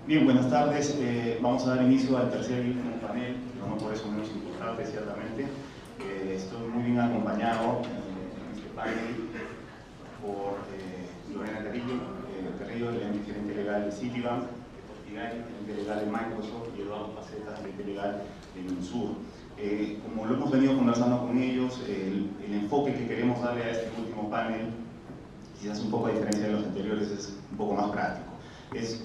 Bien, buenas tardes. Vamos a dar inicio al tercer y último panel, pero no por eso menos importante, ciertamente. Estoy muy bien acompañado en este panel por Lorena Carrillo, el gerente legal de Citibank, gerente legal de Microsoft, y Eduardo Paceta, gerente legal de Minsur. Como lo hemos venido conversando con ellos, el enfoque que queremos darle a este último panel, quizás un poco a diferencia de los anteriores, es un poco más práctico. Es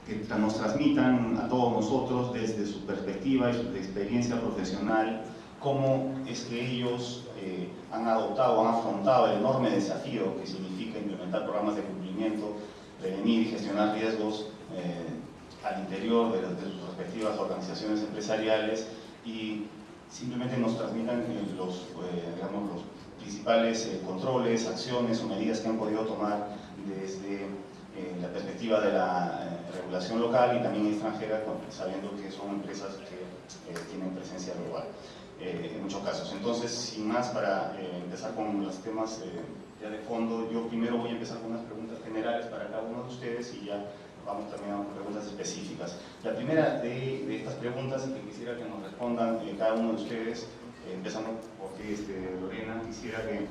que nos transmitan a todos nosotros desde su perspectiva y su experiencia profesional cómo es que ellos han adoptado, han afrontado el enorme desafío que significa implementar programas de cumplimiento, prevenir y gestionar riesgos al interior de sus respectivas organizaciones empresariales, y simplemente nos transmitan los principales controles, acciones o medidas que han podido tomar desde la perspectiva de la regulación local y también extranjera, sabiendo que son empresas que tienen presencia global en muchos casos. Entonces, sin más, para empezar con los temas ya de fondo, yo primero voy a empezar con unas preguntas generales para cada uno de ustedes y ya vamos también a preguntas específicas. La primera de estas preguntas que quisiera que nos respondan cada uno de ustedes, empezando por ti, Lorena, quisiera que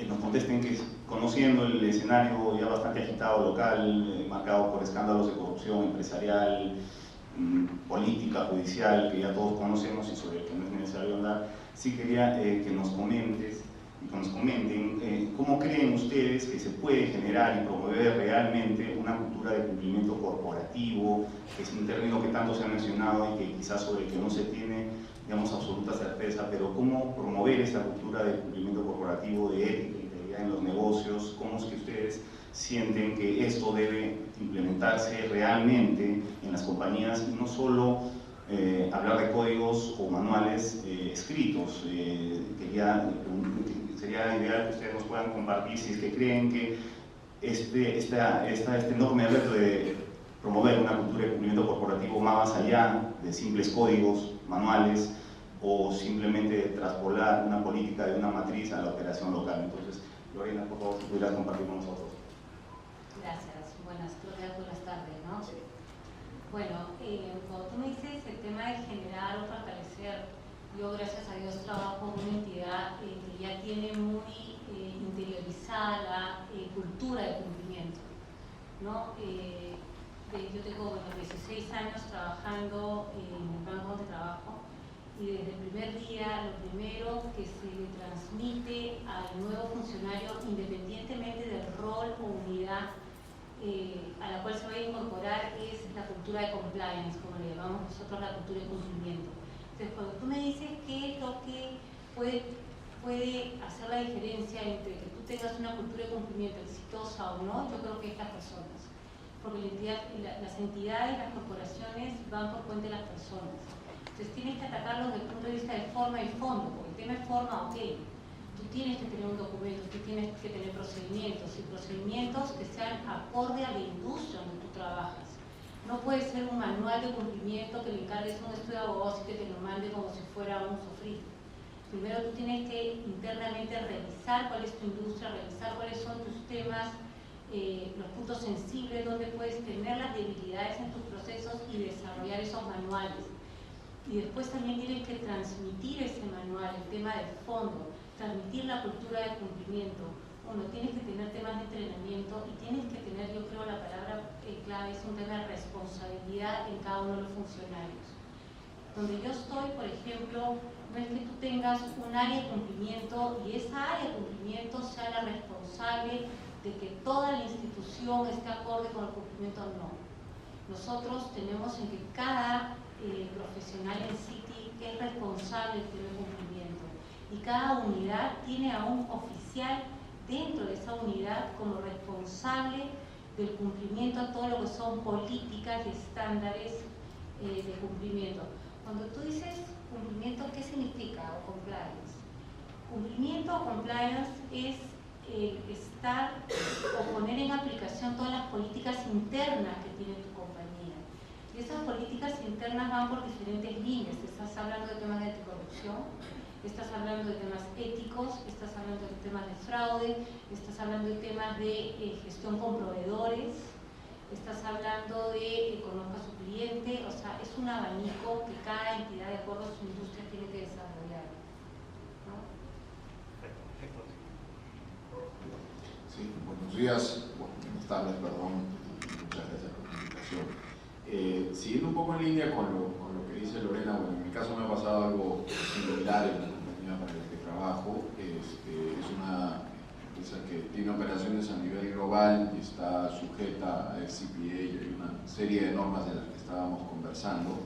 nos contesten que, conociendo el escenario ya bastante agitado local, marcado por escándalos de corrupción empresarial, política, judicial, que ya todos conocemos y sobre el que no es necesario hablar, sí quería que nos comenten cómo creen ustedes que se puede generar y promover realmente una cultura de cumplimiento corporativo, que es un término que tanto se ha mencionado y que quizás sobre el que no se tiene, digamos, absoluta certeza, pero cómo promover esta cultura de cumplimiento corporativo, de ética e integridad en los negocios, cómo es que ustedes sienten que esto debe implementarse realmente en las compañías y no solo hablar de códigos o manuales escritos. Sería ideal que ustedes nos puedan compartir si es que creen que este enorme reto de promover una cultura de cumplimiento corporativo más allá de simples códigos, manuales, o simplemente traspolar una política de una matriz a la operación local. Entonces, Lorena, por favor, si pudieras compartir con nosotros. Gracias. Buenas tardes, ¿no? Sí. Bueno, cuando tú me dices el tema de generar o fortalecer, yo gracias a Dios trabajo con una entidad que ya tiene muy interiorizada la cultura de cumplimiento, ¿no? Yo tengo 16 años trabajando en el banco donde trabajo, y desde el primer día lo primero que se le transmite al nuevo funcionario, independientemente del rol o unidad a la cual se va a incorporar, es la cultura de compliance, como le llamamos nosotros, la cultura de cumplimiento. Entonces, cuando tú me dices qué es lo que puede hacer la diferencia entre que tú tengas una cultura de cumplimiento exitosa o no, yo creo que es las personas, porque las entidades, las corporaciones van por cuenta de las personas. Entonces tienes que atacarlo desde el punto de vista de forma y fondo, porque el tema es forma, ok. Tú tienes que tener un documento, tú tienes que tener procedimientos, y procedimientos que sean acorde a la industria donde tú trabajas. No puede ser un manual de cumplimiento que le encargues a un estudio de abogados y que te lo mande como si fuera un sofrito. Primero tú tienes que internamente revisar cuál es tu industria, revisar cuáles son tus temas, los puntos sensibles, donde puedes tener las debilidades en tus procesos y desarrollar esos manuales. Y después también tienes que transmitir ese manual, el tema de fondo, transmitir la cultura de cumplimiento. Uno, tienes que tener temas de entrenamiento y tienes que tener, yo creo, la palabra clave es un tema de responsabilidad en cada uno de los funcionarios. Donde yo estoy, por ejemplo, no es que tú tengas un área de cumplimiento y esa área de cumplimiento sea la responsable de que toda la institución esté acorde con el cumplimiento o no. Nosotros tenemos en que cada profesional en Citi es responsable del cumplimiento, y cada unidad tiene a un oficial dentro de esa unidad como responsable del cumplimiento a todo lo que son políticas y estándares de cumplimiento. Cuando tú dices cumplimiento, ¿qué significa? O compliance. Cumplimiento o compliance es estar o poner en aplicación todas las políticas internas que tiene tu compañía. Y esas políticas internas van por diferentes líneas. Estás hablando de temas de anticorrupción, estás hablando de temas éticos, estás hablando de temas de fraude, estás hablando de temas de gestión con proveedores, estás hablando de es un abanico que cada entidad, de acuerdo a su industria, tiene que desarrollar, ¿no? Sí, buenos días, buenas tardes, perdón, muchas gracias por la invitación. Siguiendo un poco en línea con lo que dice Lorena, bueno, en mi caso me ha pasado algo similar en la compañía para la que trabajo. Es una empresa que tiene operaciones a nivel global y está sujeta a FCPA y hay una serie de normas de las que estábamos conversando,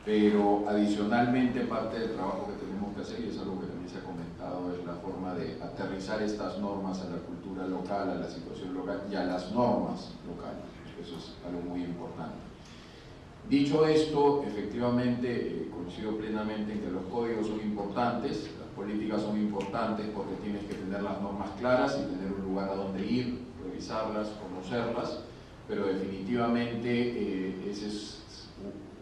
pero adicionalmente parte del trabajo que tenemos que hacer, y es algo que también se ha comentado, es la forma de aterrizar estas normas a la cultura local, a la situación local y a las normas locales. Eso es algo muy importante. Dicho esto, efectivamente coincido plenamente en que los códigos son importantes, las políticas son importantes porque tienes que tener las normas claras y tener un lugar a donde ir, revisarlas, conocerlas, pero definitivamente ese es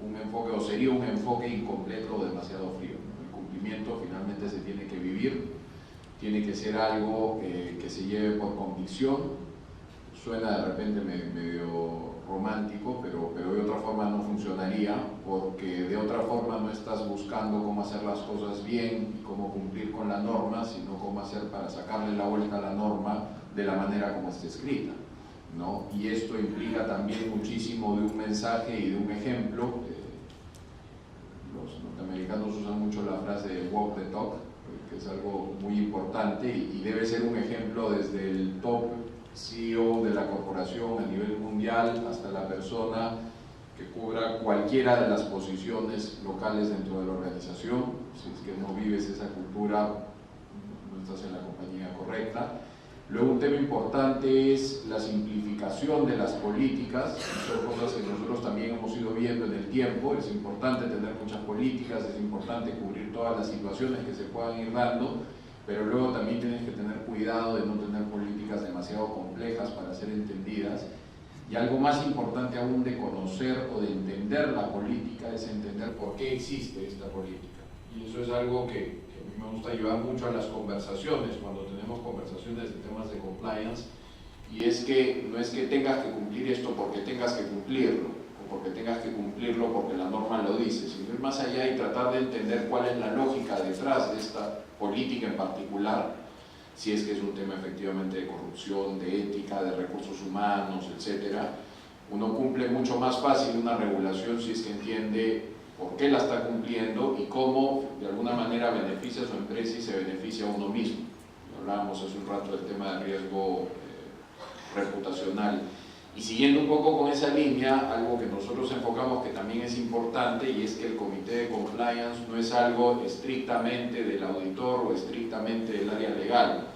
un enfoque, o sería un enfoque incompleto o demasiado frío, ¿no? El cumplimiento finalmente se tiene que vivir, tiene que ser algo que se lleve por convicción. Suena de repente medio romántico, pero de otra forma no funcionaría, porque de otra forma no estás buscando cómo hacer las cosas bien y cómo cumplir con la norma, sino cómo hacer para sacarle la vuelta a la norma de la manera como está escrita, ¿no? Y esto implica también muchísimo de un mensaje y de un ejemplo. Los norteamericanos usan mucho la frase de walk the talk, que es algo muy importante y debe ser un ejemplo desde el top CEO de la corporación a nivel mundial hasta la persona que cubra cualquiera de las posiciones locales dentro de la organización. Si es que no vives esa cultura, no estás en la compañía correcta. Luego, un tema importante es la simplificación de las políticas. Son cosas que nosotros también hemos ido viendo en el tiempo. Es importante tener muchas políticas, es importante cubrir todas las situaciones que se puedan ir dando, pero luego también tienes que tener cuidado de no tener políticas demasiado complejas para ser entendidas. Y algo más importante aún de conocer o de entender la política es entender por qué existe esta política. Y eso es algo que a mí me gusta llevar mucho a las conversaciones, cuando tenemos conversaciones de temas de compliance, y es que no es que tengas que cumplir esto porque tengas que cumplirlo, o porque tengas que cumplirlo porque la norma lo dice, sino ir más allá y tratar de entender cuál es la lógica detrás de esta política en particular, si es que es un tema efectivamente de corrupción, de ética, de recursos humanos, etc. Uno cumple mucho más fácil una regulación si es que entiende por qué la está cumpliendo y cómo de alguna manera beneficia a su empresa y se beneficia a uno mismo. Hablábamos hace un rato del tema de riesgo reputacional. Y siguiendo un poco con esa línea, algo que nosotros enfocamos que también es importante, y es que el comité de compliance no es algo estrictamente del auditor o estrictamente del área legal.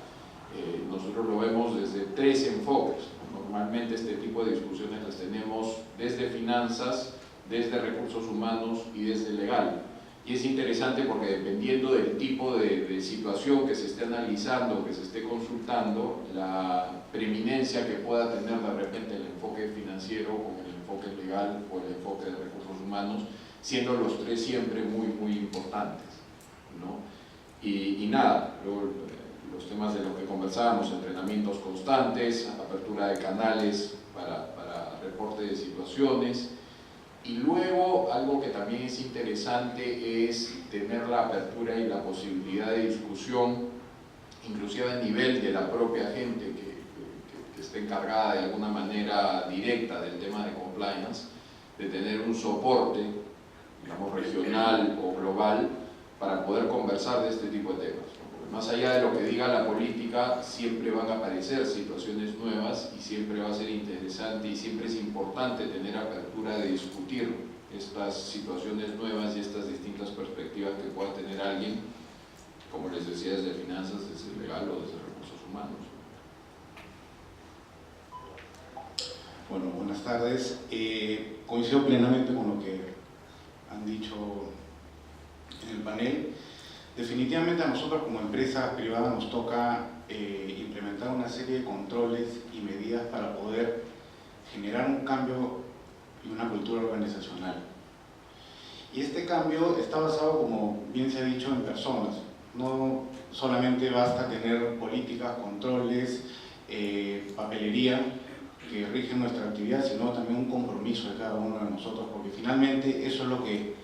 Nosotros lo vemos desde tres enfoques. Normalmente este tipo de discusiones las tenemos desde finanzas, desde recursos humanos y desde legal. Y es interesante porque dependiendo del tipo de situación que se esté analizando, que se esté consultando, la preeminencia que pueda tener de repente el enfoque financiero con el enfoque legal o el enfoque de recursos humanos, siendo los tres siempre muy importantes, ¿no? Y nada, luego, los temas de los que conversábamos, entrenamientos constantes, apertura de canales para reporte de situaciones. Y luego, algo que también es interesante es tener la apertura y la posibilidad de discusión, inclusive a nivel de la propia gente que esté encargada de alguna manera directa del tema de compliance, de tener un soporte, digamos, regional o global para poder conversar de este tipo de temas. Porque más allá de lo que diga la política, siempre van a aparecer situaciones nuevas y siempre va a ser interesante y siempre es importante tener apertura de discutir estas situaciones nuevas y estas distintas perspectivas que pueda tener alguien, como les decía, desde finanzas, desde legal o desde recursos humanos. Bueno, buenas tardes. Coincido plenamente con lo que han dicho en el panel. Definitivamente a nosotros como empresa privada nos toca implementar una serie de controles y medidas para poder generar un cambio y una cultura organizacional. Y este cambio está basado, como bien se ha dicho, en personas. No solamente basta tener políticas, controles, papelería, que rigen nuestra actividad, sino también un compromiso de cada uno de nosotros, porque finalmente eso es lo que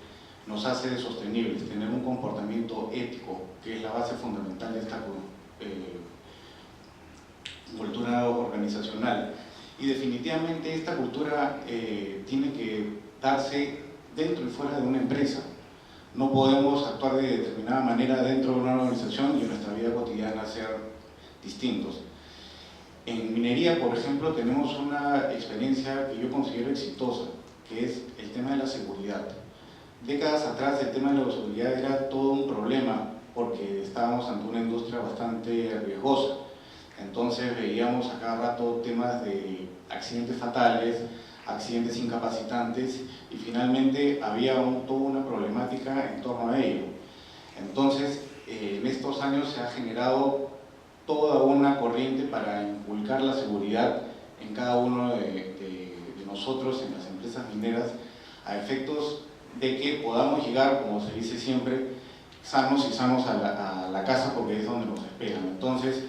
nos hace sostenibles, tener un comportamiento ético, que es la base fundamental de esta cultura organizacional. Y definitivamente esta cultura tiene que darse dentro y fuera de una empresa. No podemos actuar de determinada manera dentro de una organización y en nuestra vida cotidiana ser distintos. En minería, por ejemplo, tenemos una experiencia que yo considero exitosa, que es el tema de la seguridad. Décadas atrás el tema de la seguridad era todo un problema porque estábamos ante una industria bastante riesgosa. Entonces veíamos a cada rato temas de accidentes fatales, accidentes incapacitantes y finalmente había toda una problemática en torno a ello. Entonces en estos años se ha generado toda una corriente para inculcar la seguridad en cada uno de nosotros, en las empresas mineras, a efectos de que podamos llegar, como se dice siempre, sanos y sanos a la casa, porque es donde nos esperan. Entonces,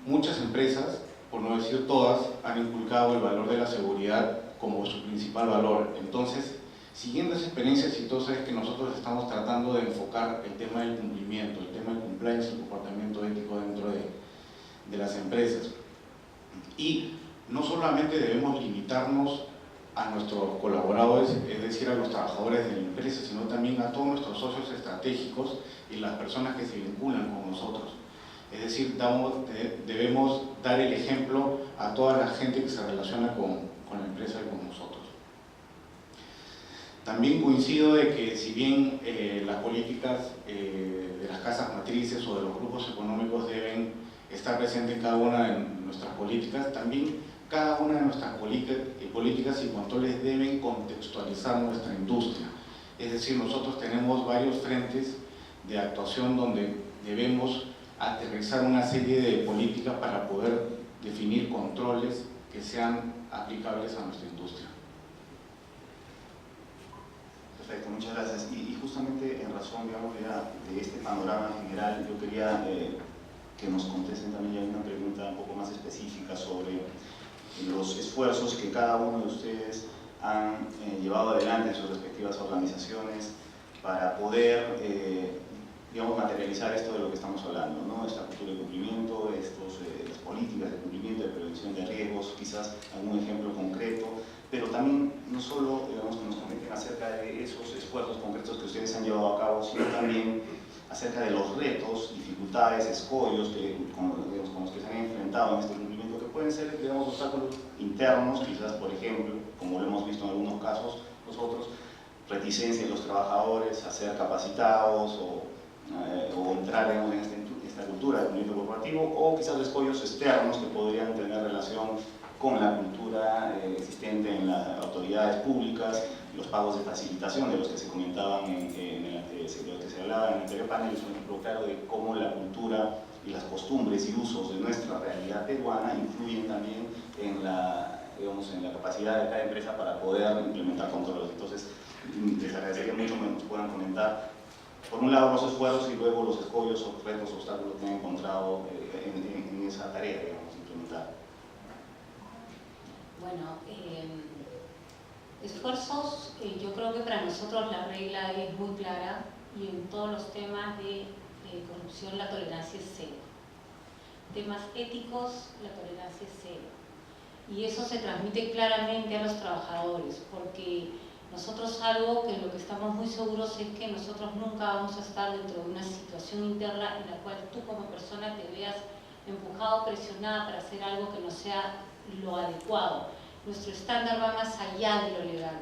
muchas empresas, por no decir todas, han inculcado el valor de la seguridad como su principal valor. Entonces, siguiendo esa experiencia exitosa es que nosotros estamos tratando de enfocar el tema del cumplimiento, el tema del compliance, el comportamiento ético dentro de las empresas. Y no solamente debemos limitarnos a nuestros colaboradores, es decir, a los trabajadores de la empresa, sino también a todos nuestros socios estratégicos y las personas que se vinculan con nosotros. Es decir, debemos dar el ejemplo a toda la gente que se relaciona con la empresa y con nosotros. También coincido de que si bien las políticas de las casas matrices o de los grupos económicos deben estar presentes en cada una de nuestras políticas, también cada una de nuestras políticas y controles deben contextualizar nuestra industria. Es decir, nosotros tenemos varios frentes de actuación donde debemos aterrizar una serie de políticas para poder definir controles que sean aplicables a nuestra industria. Perfecto, muchas gracias. Y justamente en razón, digamos, de este panorama general, yo quería que nos contesten también ya una pregunta un poco más específica sobre los esfuerzos que cada uno de ustedes han llevado adelante en sus respectivas organizaciones para poder, digamos, materializar esto de lo que estamos hablando, ¿no? Esta cultura de cumplimiento, las políticas de cumplimiento, de prevención de riesgos, quizás algún ejemplo concreto, pero también no solo, digamos, que nos comenten acerca de esos esfuerzos concretos que ustedes han llevado a cabo, sino también acerca de los retos, dificultades, escollos con los que se han enfrentado en este cumplimiento, que pueden ser, digamos, obstáculos internos, quizás, por ejemplo, como lo hemos visto en algunos casos nosotros, reticencia de los trabajadores a ser capacitados o entrar, digamos, en esta cultura de cumplimiento corporativo, o quizás escollos externos que podrían tener relación con la cultura existente en las autoridades públicas, los pagos de facilitación de los que se comentaban, de los que se hablaba en el anterior panel, es un ejemplo claro de cómo la cultura y las costumbres y usos de nuestra realidad peruana influyen también en la capacidad de cada empresa para poder implementar controles. Entonces, les agradecería mucho que nos puedan comentar, por un lado, los esfuerzos y luego los escollos o retos, obstáculos que han encontrado en esa tarea, digamos, implementar. Bueno, esfuerzos, yo creo que para nosotros la regla es muy clara y en todos los temas de corrupción la tolerancia es cero. Temas éticos, la tolerancia es cero. Y eso se transmite claramente a los trabajadores, porque nosotros algo que en lo que estamos muy seguros es que nosotros nunca vamos a estar dentro de una situación interna en la cual tú como persona te veas empujado, presionada para hacer algo que no sea lo adecuado. Nuestro estándar va más allá de lo legal.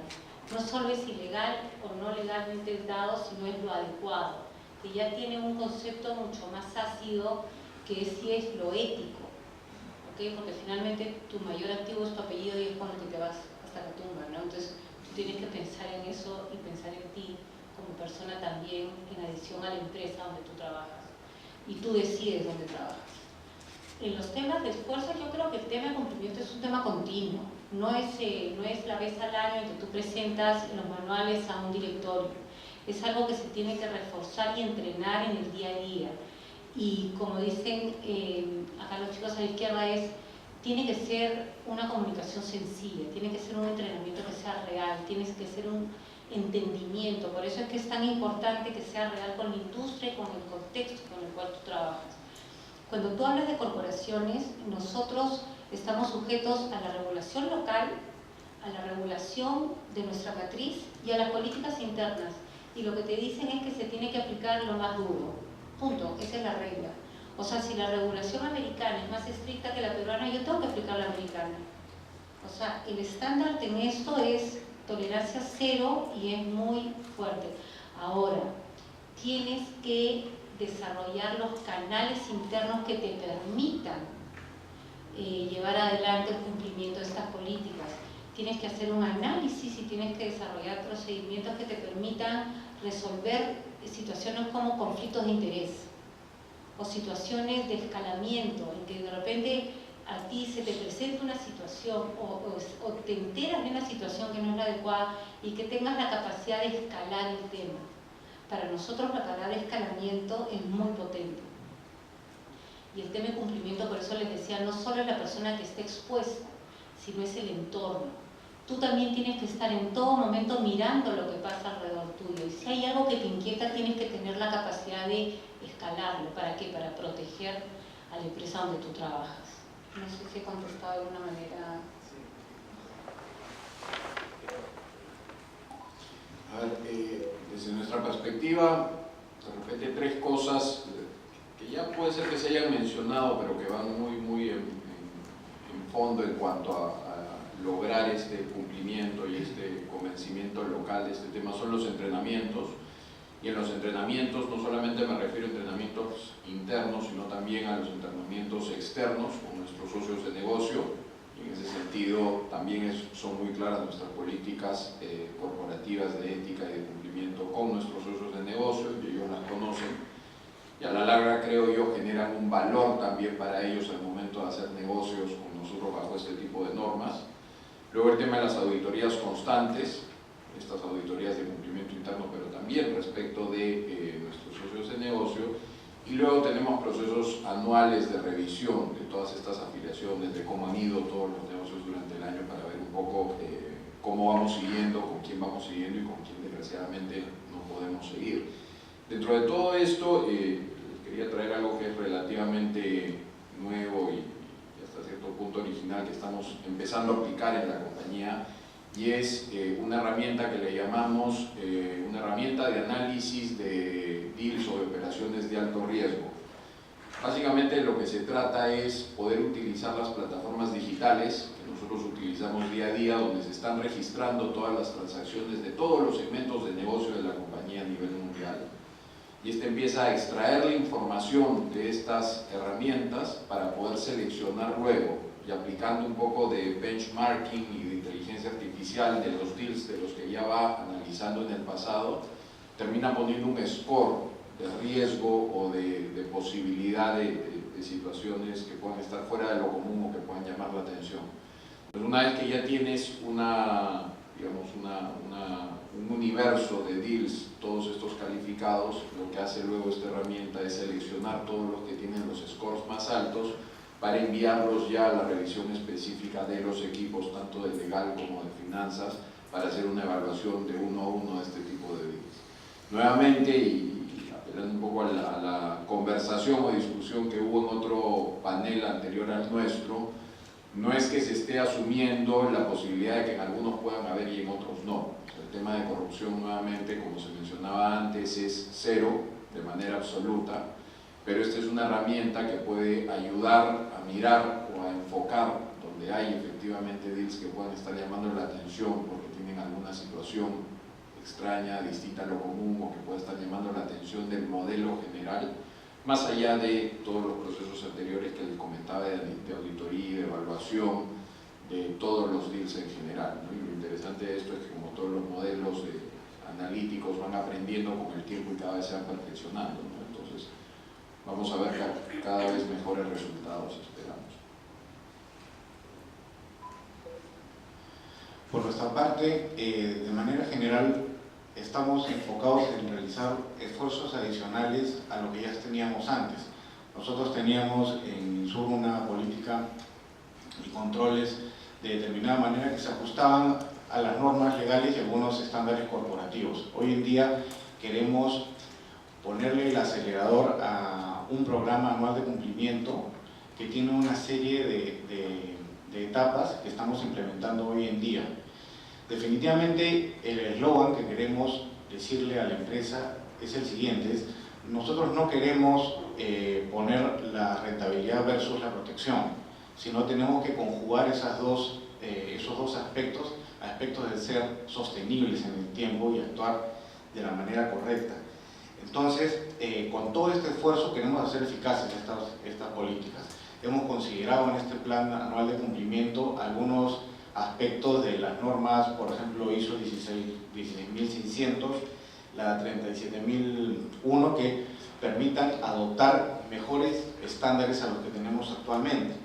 No solo es ilegal o no legalmente dado, sino es lo adecuado, que ya tiene un concepto mucho más ácido que sí es lo ético, ¿okay? Porque finalmente tu mayor activo es tu apellido y es con el que te vas hasta la tumba, ¿no? Entonces tú tienes que pensar en eso y pensar en ti como persona también, en adición a la empresa donde tú trabajas, y tú decides dónde trabajas. En los temas de esfuerzo, yo creo que el tema de cumplimiento es un tema continuo. No es la vez al año en que tú presentas los manuales a un directorio. Es algo que se tiene que reforzar y entrenar en el día a día. Y como dicen acá los chicos a la izquierda, es tiene que ser una comunicación sencilla, tiene que ser un entrenamiento que sea real, tiene que ser un entendimiento. Por eso es que es tan importante que sea real con la industria y con el contexto con el cual tú trabajas. Cuando tú hablas de corporaciones, nosotros estamos sujetos a la regulación local, a la regulación de nuestra matriz y a las políticas internas. Y lo que te dicen es que se tiene que aplicar lo más duro. Punto. Esa es la regla. O sea, si la regulación americana es más estricta que la peruana, yo tengo que aplicar la americana. O sea, el estándar en esto es tolerancia cero y es muy fuerte. Ahora, tienes que desarrollar los canales internos que te permitan llevar adelante el cumplimiento de estas políticas. Tienes que hacer un análisis y tienes que desarrollar procedimientos que te permitan resolver situaciones como conflictos de interés o situaciones de escalamiento, en que de repente a ti se te presenta una situación o te enteras de una situación que no es la adecuada y que tengas la capacidad de escalar el tema. Para nosotros la palabra escalamiento es muy potente. Y el tema de cumplimiento, por eso les decía, no solo es la persona que está expuesta, sino es el entorno. Tú también tienes que estar en todo momento mirando lo que pasa alrededor tuyo. Y si hay algo que te inquieta, tienes que tener la capacidad de escalarlo. ¿Para qué? Para proteger a la empresa donde tú trabajas. No sé si he contestado de alguna manera. A ver, desde nuestra perspectiva, de repente 3 cosas que ya puede ser que se hayan mencionado, pero que van muy en fondo en cuanto a lograr este cumplimiento y este convencimiento local de este tema, son los entrenamientos. Y en los entrenamientos no solamente me refiero a entrenamientos internos, sino también a los entrenamientos externos con nuestros socios de negocio. Y en ese sentido también son muy claras nuestras políticas corporativas de ética y de cumplimiento con nuestros socios de negocio, y ellos las conocen. Y a la larga, creo yo, generan un valor también para ellos al momento de hacer negocios con nosotros bajo este tipo de normas. Luego el tema de las auditorías constantes, estas auditorías de cumplimiento interno, pero también respecto de nuestros socios de negocio. Y luego tenemos procesos anuales de revisión de todas estas afiliaciones, de cómo han ido todos los negocios durante el año, para ver un poco cómo vamos siguiendo, con quién vamos siguiendo y con quién desgraciadamente no podemos seguir. Dentro de todo esto, quería traer algo que es relativamente nuevo y hasta cierto punto original, que estamos empezando a aplicar en la compañía, y es una herramienta que le llamamos una herramienta de análisis de deals o de operaciones de alto riesgo. Básicamente lo que se trata es poder utilizar las plataformas digitales que nosotros utilizamos día a día, donde se están registrando todas las transacciones de todos los segmentos de negocio de la compañía a nivel mundial. Y empieza a extraer la información de estas herramientas para poder seleccionar luego, y aplicando un poco de benchmarking y de inteligencia artificial de los deals de los que ya va analizando en el pasado, termina poniendo un score de riesgo o de posibilidad de situaciones que puedan estar fuera de lo común o que puedan llamar la atención. Pues una vez que ya tienes un universo de deals, todos estos calificados, lo que hace luego esta herramienta es seleccionar todos los que tienen los scores más altos para enviarlos ya a la revisión específica de los equipos, tanto de legal como de finanzas, para hacer una evaluación de uno a uno de este tipo de deals. Nuevamente, y apelando un poco a la conversación o discusión que hubo en otro panel anterior al nuestro, no es que se esté asumiendo la posibilidad de que en algunos puedan haber y en otros no. El tema de corrupción, nuevamente, como se mencionaba antes, es cero de manera absoluta, pero esta es una herramienta que puede ayudar a mirar o a enfocar donde hay efectivamente deals que puedan estar llamando la atención porque tienen alguna situación extraña, distinta a lo común, o que pueda estar llamando la atención del modelo general, más allá de todos los procesos anteriores que les comentaba de auditoría y de evaluación de todos los deals en general, ¿no? Y lo interesante de esto es que, como todos los modelos analíticos van aprendiendo con el tiempo y cada vez se van perfeccionando, ¿no? Entonces vamos a ver cada vez mejores resultados, esperamos. Por nuestra parte, de manera general, estamos enfocados en realizar esfuerzos adicionales a lo que ya teníamos antes. Nosotros teníamos en Insur una política y controles de determinada manera que se ajustaban a las normas legales y algunos estándares corporativos. Hoy en día queremos ponerle el acelerador a un programa anual de cumplimiento que tiene una serie de etapas que estamos implementando hoy en día. Definitivamente el eslogan que queremos decirle a la empresa es el siguiente: nosotros no queremos poner la rentabilidad versus la protección, sino tenemos que conjugar esos dos aspectos de ser sostenibles en el tiempo y actuar de la manera correcta. Entonces, con todo este esfuerzo queremos hacer eficaces estas políticas. Hemos considerado en este plan anual de cumplimiento algunos aspectos de las normas, por ejemplo, ISO 16600, la 37001, que permitan adoptar mejores estándares a los que tenemos actualmente.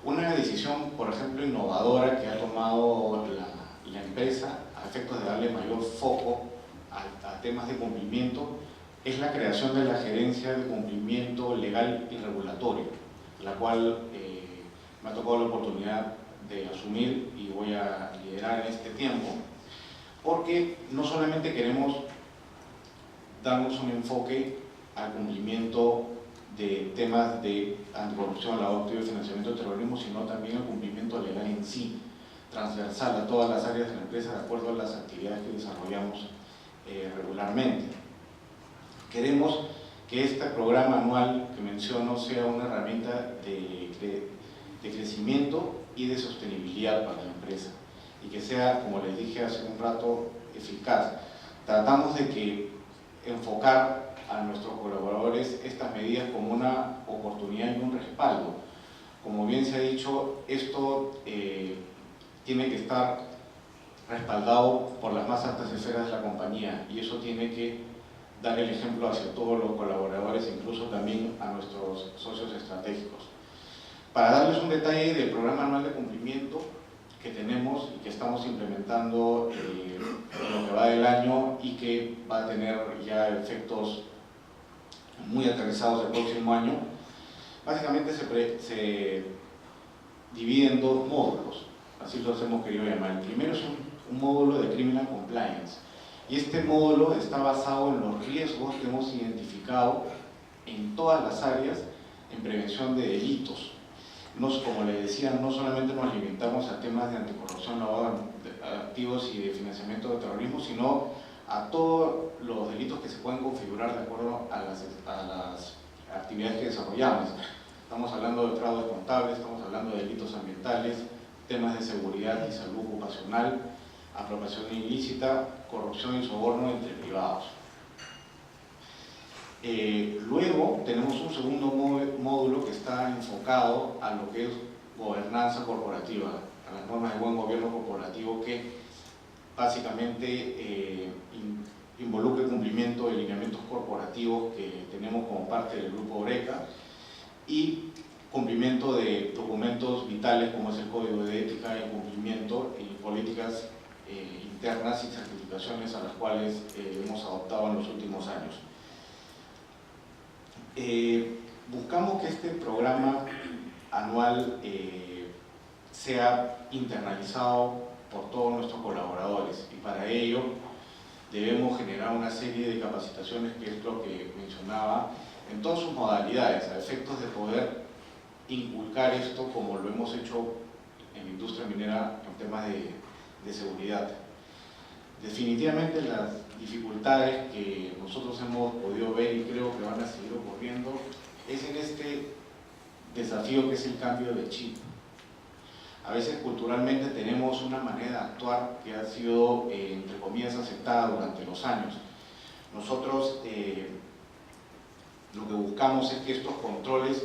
Una decisión, por ejemplo, innovadora que ha tomado la empresa a efectos de darle mayor foco a temas de cumplimiento es la creación de la Gerencia de Cumplimiento Legal y Regulatorio, la cual me ha tocado la oportunidad de asumir y voy a liderar en este tiempo, porque no solamente queremos darnos un enfoque al cumplimiento de temas de anticorrupción, lavado activo y financiamiento del terrorismo, sino también al cumplimiento legal en sí, transversal a todas las áreas de la empresa de acuerdo a las actividades que desarrollamos regularmente. Queremos que este programa anual que menciono sea una herramienta de crecimiento y de sostenibilidad para la empresa y que sea, como les dije hace un rato, eficaz. Tratamos de enfocar a nuestros colaboradores estas medidas como una oportunidad y un respaldo. Como bien se ha dicho, esto tiene que estar respaldado por las más altas esferas de la compañía y eso tiene que dar el ejemplo hacia todos los colaboradores, incluso también a nuestros socios estratégicos. Para darles un detalle del programa anual de cumplimiento que tenemos y que estamos implementando en lo que va del año y que va a tener ya efectos muy aterrizados el próximo año, básicamente se divide en dos módulos, así los hemos querido llamar. El primero es un módulo de Criminal Compliance, y este módulo está basado en los riesgos que hemos identificado en todas las áreas en prevención de delitos. Como les decía, no solamente nos limitamos a temas de anticorrupción, lavado de activos y de financiamiento de terrorismo, sino a todos los delitos que se pueden configurar de acuerdo a las actividades que desarrollamos. Estamos hablando de fraude contable, estamos hablando de delitos ambientales, temas de seguridad y salud ocupacional, apropiación ilícita, corrupción y soborno entre privados. Luego tenemos un segundo módulo que está enfocado a lo que es gobernanza corporativa, a las normas de buen gobierno corporativo, que básicamente involucra el cumplimiento de lineamientos corporativos que tenemos como parte del grupo Oreca y cumplimiento de documentos vitales como es el Código de Ética y cumplimiento y políticas internas y certificaciones a las cuales hemos adoptado en los últimos años. Buscamos que este programa anual sea internalizado por todos nuestros colaboradores y para ello debemos generar una serie de capacitaciones, que es lo que mencionaba, en todas sus modalidades, a efectos de poder inculcar esto como lo hemos hecho en la industria minera en temas de seguridad. Definitivamente las dificultades que nosotros hemos podido ver y creo que van a seguir ocurriendo es en este desafío que es el cambio de chip. A veces culturalmente tenemos una manera de actuar que ha sido, entre comillas, aceptada durante los años. Nosotros lo que buscamos es que estos controles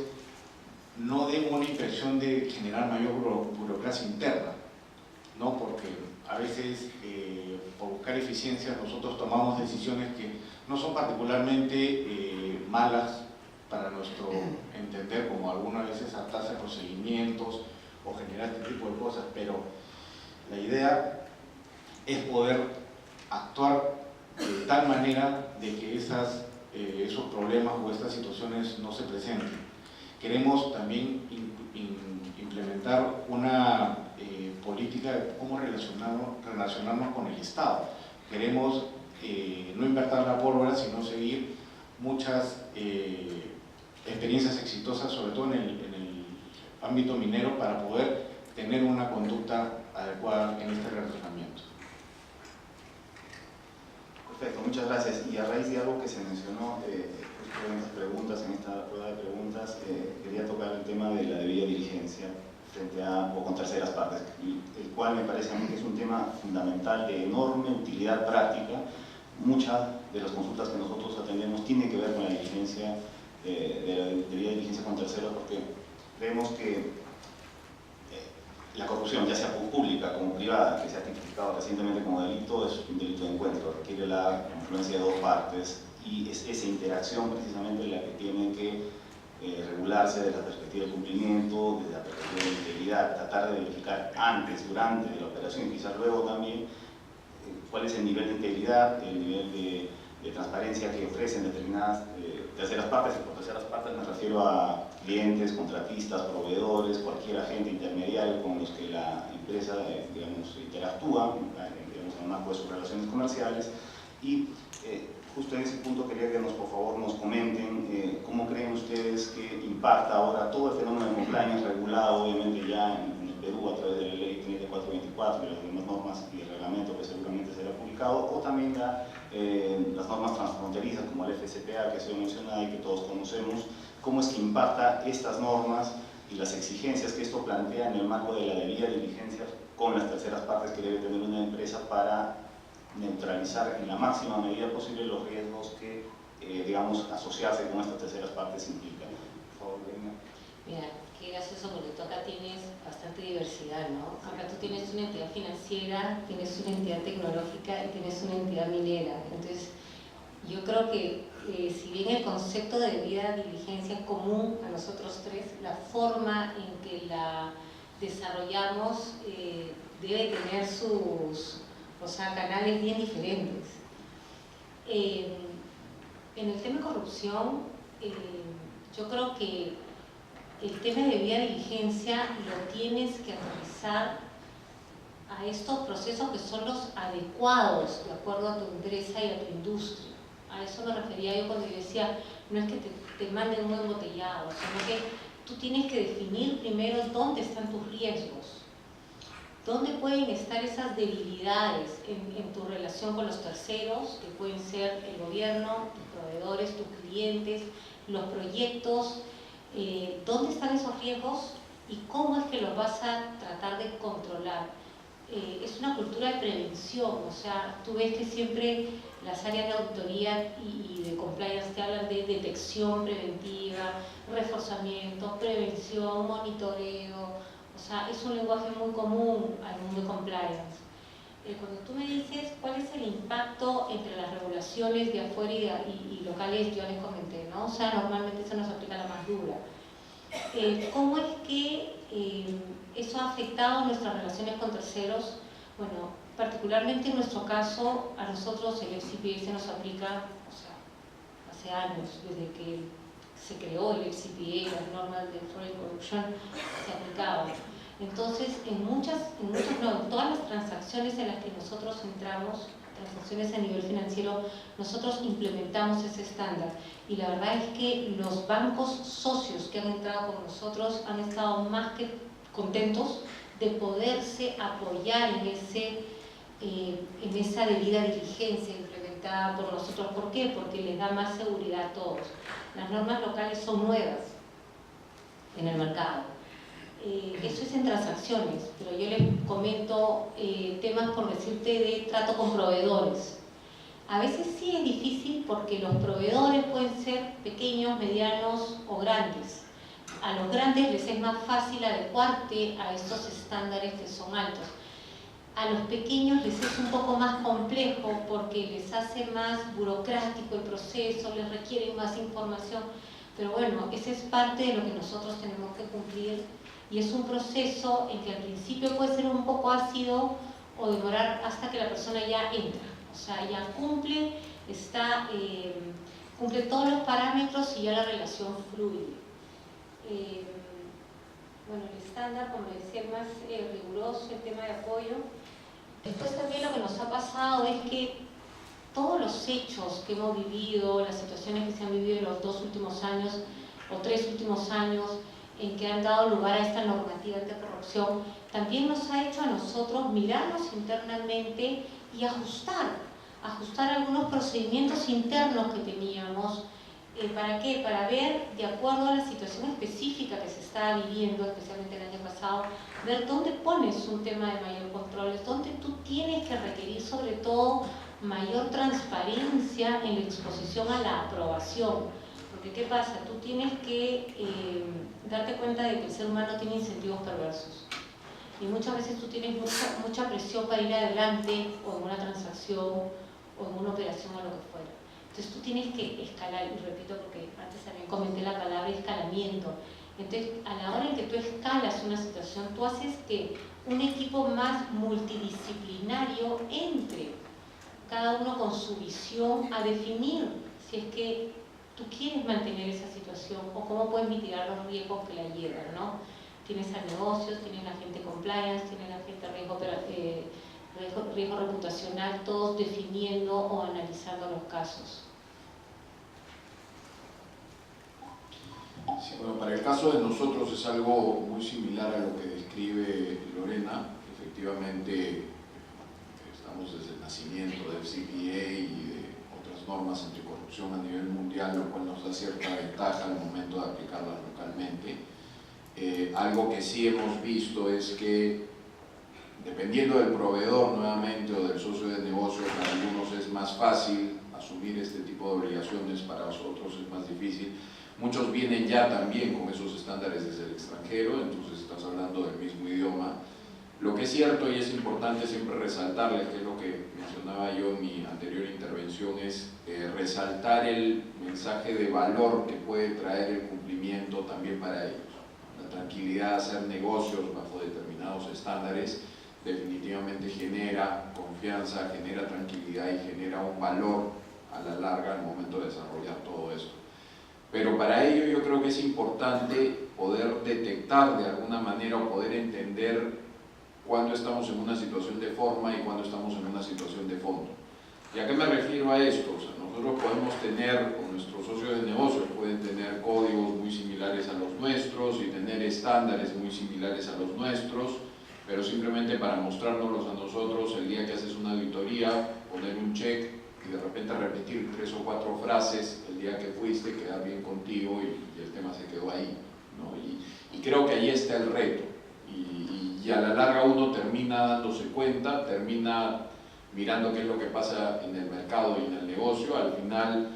no den una impresión de generar mayor burocracia interna, ¿no? Porque a veces por buscar eficiencia nosotros tomamos decisiones que no son particularmente malas para nuestro entender, como algunas veces saltarse procedimientos o generar este tipo de cosas, pero la idea es poder actuar de tal manera de que esos problemas o estas situaciones no se presenten. Queremos también implementar implementar una política de cómo relacionarnos con el Estado. Queremos no invertir la pólvora, sino seguir muchas experiencias exitosas, sobre todo en el ámbito minero, para poder tener una conducta adecuada en este relacionamiento. Perfecto, muchas gracias. Y a raíz de algo que se mencionó justo en estas preguntas, en esta rueda de preguntas, quería tocar el tema de la debida diligencia frente a o con terceras partes, el cual me parece a mí que es un tema fundamental de enorme utilidad práctica. Muchas de las consultas que nosotros atendemos tienen que ver con la diligencia, de la debida diligencia con terceros, porque creemos que la corrupción, ya sea pública como privada, que se ha tipificado recientemente como delito, es un delito de encuentro, requiere la confluencia de dos partes, y es esa interacción precisamente la que tiene que regularse desde la perspectiva del cumplimiento, desde la perspectiva de la integridad, tratar de verificar antes, durante de la operación y quizás luego también cuál es el nivel de integridad, el nivel de transparencia que ofrecen determinadas terceras partes, y por terceras partes me refiero a clientes, contratistas, proveedores, cualquier agente intermediario con los que la empresa digamos, interactúa digamos, en el marco de sus relaciones comerciales. Y justo en ese punto quería que por favor nos comenten cómo creen ustedes que impacta ahora todo el fenómeno de compliance regulado obviamente ya en el Perú a través de la ley 3424 y las demás normas y el reglamento que seguramente será publicado, o también las normas transfronterizas como el FCPA que se ha mencionado y que todos conocemos. Cómo es que impacta estas normas y las exigencias que esto plantea en el marco de la debida diligencia con las terceras partes que debe tener una empresa para neutralizar en la máxima medida posible los riesgos que, digamos, asociarse con estas terceras partes implica. Por favor, Karina. Mira, qué gracioso porque tú acá tienes bastante diversidad, ¿no? Acá tú tienes una entidad financiera, tienes una entidad tecnológica y tienes una entidad minera. Entonces, yo creo que si bien el concepto de debida diligencia es común a nosotros tres, la forma en que la desarrollamos debe tener sus canales bien diferentes. En el tema de corrupción, yo creo que el tema de debida diligencia lo tienes que aterrizar a estos procesos que son los adecuados de acuerdo a tu empresa y a tu industria. A eso me refería yo cuando yo decía, no es que te manden un embotellado, sino que tú tienes que definir primero dónde están tus riesgos, dónde pueden estar esas debilidades en tu relación con los terceros, que pueden ser el gobierno, tus proveedores, tus clientes, los proyectos, dónde están esos riesgos y cómo es que los vas a tratar de controlar. Es una cultura de prevención, o sea, tú ves que siempre las áreas de auditoría y de compliance te hablan de detección preventiva, reforzamiento, prevención, monitoreo, o sea, es un lenguaje muy común al mundo de compliance. Cuando tú me dices cuál es el impacto entre las regulaciones de afuera y locales, yo les comenté, ¿no? O sea, normalmente eso nos aplica la más dura. ¿Cómo es que eso ha afectado nuestras relaciones con terceros? Bueno, particularmente en nuestro caso, a nosotros el FCPA nos aplica, o sea, hace años, desde que se creó el FCPA, las normas de Foreign Corruption se aplicaban. Entonces, en todas las transacciones en las que nosotros entramos, transacciones a nivel financiero, nosotros implementamos ese estándar. Y la verdad es que los bancos socios que han entrado con nosotros han estado más que contentos de poderse apoyar en esa debida diligencia implementada por nosotros. ¿Por qué? Porque les da más seguridad a todos. Las normas locales son nuevas en el mercado. Eso es en transacciones, pero yo les comento temas, por decirte, de trato con proveedores. A veces sí es difícil porque los proveedores pueden ser pequeños, medianos o grandes. A los grandes les es más fácil adecuarte a estos estándares que son altos. A los pequeños les es un poco más complejo porque les hace más burocrático el proceso, les requieren más información. Pero bueno, esa es parte de lo que nosotros tenemos que cumplir y es un proceso en que al principio puede ser un poco ácido o demorar hasta que la persona ya entra. O sea, ya cumple todos los parámetros y ya la relación fluye. bueno, el estándar, como decía, el más riguroso, el tema de apoyo. Después también lo que nos ha pasado es que todos los hechos que hemos vivido, las situaciones que se han vivido en los 2 últimos años o 3 últimos años, en que han dado lugar a esta normativa anticorrupción, también nos ha hecho a nosotros mirarnos internamente y ajustar algunos procedimientos internos que teníamos. ¿Para qué? Para ver, de acuerdo a la situación específica que se estaba viviendo, especialmente el año pasado, ver dónde pones un tema de mayor control, dónde tú tienes que requerir sobre todo mayor transparencia en la exposición a la aprobación. Porque ¿qué pasa? Tú tienes que darte cuenta de que el ser humano tiene incentivos perversos. Y muchas veces tú tienes mucha presión para ir adelante o en una transacción o en una operación o lo que fuera. Entonces tú tienes que escalar, y repito porque antes también comenté la palabra escalamiento. Entonces a la hora en que tú escalas una situación, tú haces que un equipo más multidisciplinario entre, cada uno con su visión, a definir si es que tú quieres mantener esa situación o cómo puedes mitigar los riesgos que la llevan, ¿no? Tienes a negocios, tienes la gente compliance, tienes la gente riesgo reputacional, todos definiendo o analizando los casos. Sí, bueno, para el caso de nosotros es algo muy similar a lo que describe Lorena. Efectivamente, estamos desde el nacimiento del CPA y de otras normas anticorrupción a nivel mundial, lo cual nos da cierta ventaja al momento de aplicarlas localmente. Algo que sí hemos visto es que, dependiendo del proveedor nuevamente o del socio de negocio, para algunos es más fácil asumir este tipo de obligaciones, para otros es más difícil. Muchos vienen ya también con esos estándares desde el extranjero, entonces estás hablando del mismo idioma. Lo que es cierto y es importante siempre resaltarles, que es lo que mencionaba yo en mi anterior intervención, es resaltar el mensaje de valor que puede traer el cumplimiento también para ellos. La tranquilidad de hacer negocios bajo determinados estándares definitivamente genera confianza, genera tranquilidad y genera un valor a la larga al momento de desarrollar todo esto. Pero para ello yo creo que es importante poder detectar de alguna manera o poder entender cuándo estamos en una situación de forma y cuándo estamos en una situación de fondo. ¿Y a qué me refiero a esto? O sea, nosotros podemos tener, o nuestros socios de negocios pueden tener códigos muy similares a los nuestros y tener estándares muy similares a los nuestros, pero simplemente para mostrárnoslos a nosotros, el día que haces una auditoría, poner un check y de repente repetir 3 o 4 frases el día que fuiste, quedar bien contigo y el tema se quedó ahí, ¿no? Y creo que ahí está el reto. Y a la larga uno termina dándose cuenta, termina mirando qué es lo que pasa en el mercado y en el negocio. Al final,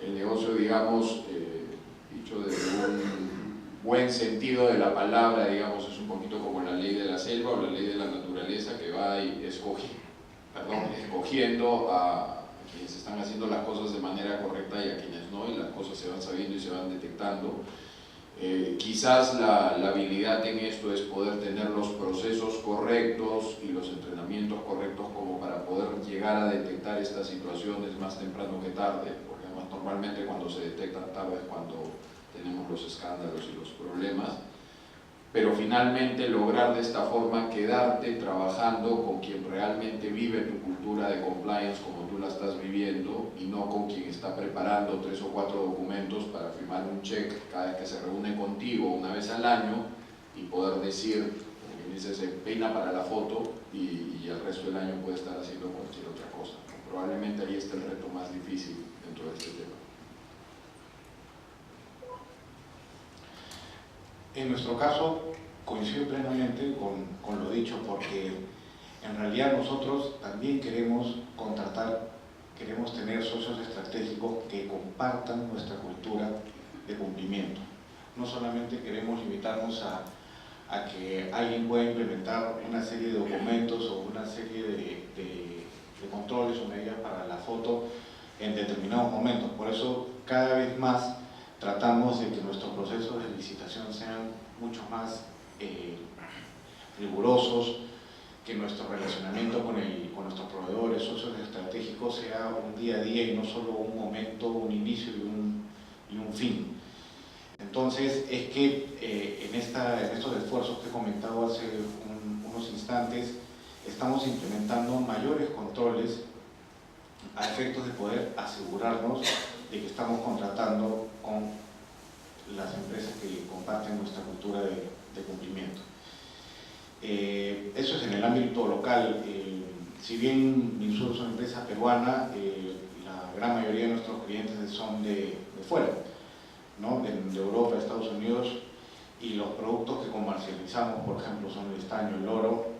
el negocio, digamos, dicho desde un buen sentido de la palabra, digamos, es un poquito como la ley de la selva o la ley de la naturaleza, que va escogiendo a quienes están haciendo las cosas de manera correcta y a quienes no, y las cosas se van sabiendo y se van detectando. Quizás la habilidad en esto es poder tener los procesos correctos y los entrenamientos correctos como para poder llegar a detectar estas situaciones más temprano que tarde, porque además normalmente cuando se detectan tarde es cuando tenemos los escándalos y los problemas. Pero finalmente lograr de esta forma quedarte trabajando con quien realmente vive tu cultura de compliance como tú la estás viviendo, y no con quien está preparando 3 o 4 documentos para firmar un check cada vez que se reúne contigo una vez al año y poder decir, como quien dice, se peina para la foto y el resto del año puede estar haciendo cualquier otra cosa. Probablemente ahí está el reto más difícil dentro de este tema. En nuestro caso, coincido plenamente con lo dicho, porque en realidad nosotros también queremos contratar, queremos tener socios estratégicos que compartan nuestra cultura de cumplimiento. No solamente queremos limitarnos a que alguien pueda implementar una serie de documentos o una serie de controles o medidas para la foto en determinados momentos. Por eso, cada vez más tratamos de que nuestros procesos de licitación sean mucho más rigurosos, que nuestro relacionamiento con nuestros proveedores, socios estratégicos sea un día a día y no solo un momento, un inicio y un fin. Entonces es que en estos esfuerzos que he comentado hace unos instantes, estamos implementando mayores controles a efectos de poder asegurarnos de que estamos contratando con las empresas que comparten nuestra cultura de cumplimiento. Eso es en el ámbito local. Si bien Minsur es una empresa peruana, la gran mayoría de nuestros clientes son de fuera, ¿no? de Europa, de Estados Unidos, y los productos que comercializamos, por ejemplo, son el estaño, el oro,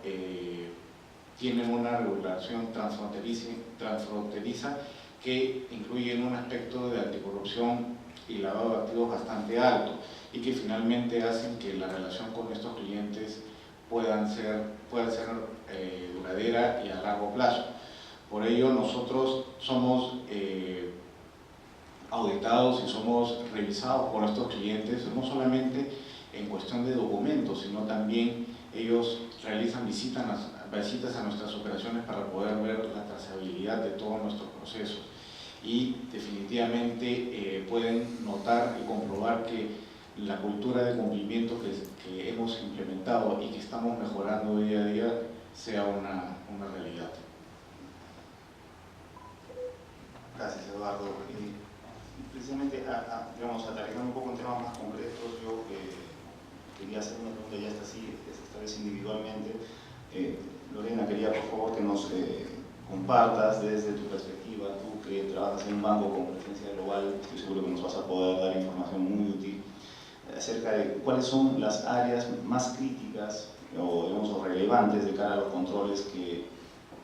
tienen una regulación transfronteriza que incluye un aspecto de anticorrupción y lavado de activos bastante alto, y que finalmente hacen que la relación con estos clientes pueda ser duradera y a largo plazo. Por ello nosotros somos auditados y somos revisados por nuestros clientes, no solamente en cuestión de documentos, sino también ellos realizan visitas a nuestras operaciones para poder ver la trazabilidad de todos nuestros procesos, y definitivamente pueden notar y comprobar que la cultura de cumplimiento que hemos implementado y que estamos mejorando día a día sea una realidad. Gracias, Eduardo. Precisamente, digamos, aterrizando un poco en temas más concretos, yo quería hacer una pregunta, ya está así, esta vez individualmente. Lorena, quería por favor que nos compartas desde tu perspectiva, tú que trabajas en un banco con presencia global, estoy seguro que nos vas a poder dar información muy útil acerca de cuáles son las áreas más críticas o, digamos, o relevantes de cara a los controles que